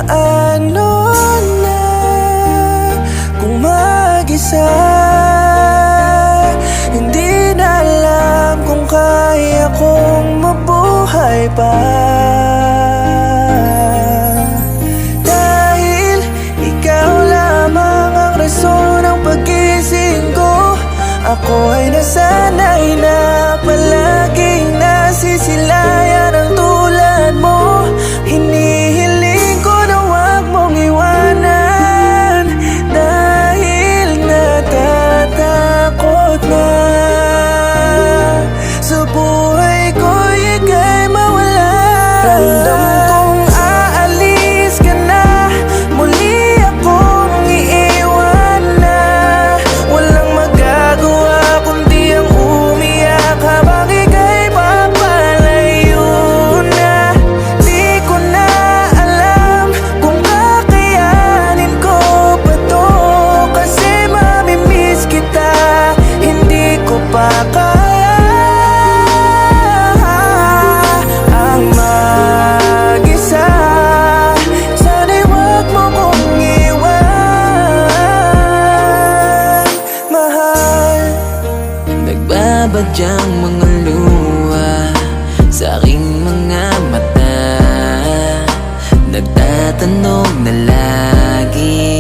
Paano na kung mag-isa? Hindi na alam kung kaya kong mabuhay pa. Dahil ikaw lamang ang rason ng pag-gising ko. Ako ay nasanay na palaging nasisilayan ang tulad mo. Hinihiling ko na huwag mong iwanan, dahil natatakot na sa buhay ko ika'y mawala. Ramdam kong aalis ka na, muli akong iiwan na. Walang magagawa kundi ang umiyak habang ika'y papalayo na. Di ko na alam kung kakayanin ko pa to, kasi mamimiss kita, hindi ko pa kaya ang mag-isa. Sana'y huwag mo kong iwan, mahal. Nagbabadyang mga luha sa aking mga mata, nagtatanong na lagi.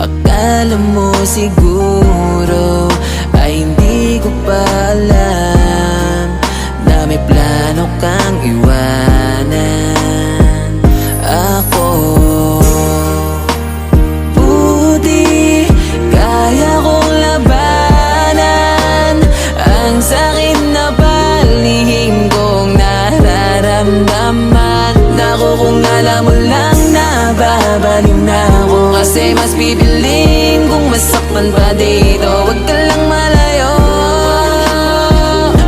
Akala mo siguro ay hindi ko pa alam na may plano kang iwanan ako. Buti kaya kong labanan ang sakit na palihim kong nararamdaman. Naku, kung alam mo lang na babaliw na ako, kasi mas bibiling kung masaktan pa dito. Huwag ka lang malayo,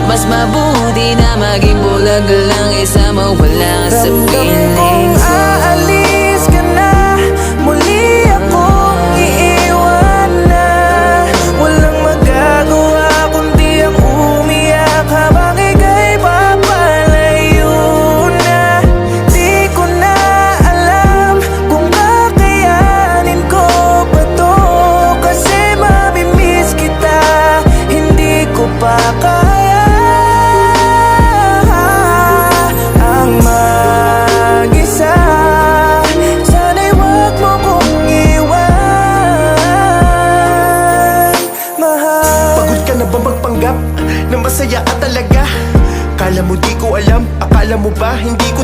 mas mabuti na maging bulag lang isa mawala sa piling ko. Aalis ka na, muli akong iiwan na. Walang magagawa kundi ang umiyak habang ika'y papalayo na. Di ko na alam kung kakayanin ko pa to, kasi mamimiss kita, hindi ko pa kaya ang mag-isa. Sana'y huwag mo kong iwan, mahal. Pagod ka na ba magpanggap na masaya ka talaga? Kala mo di ko alam, akala mo ba hindi ko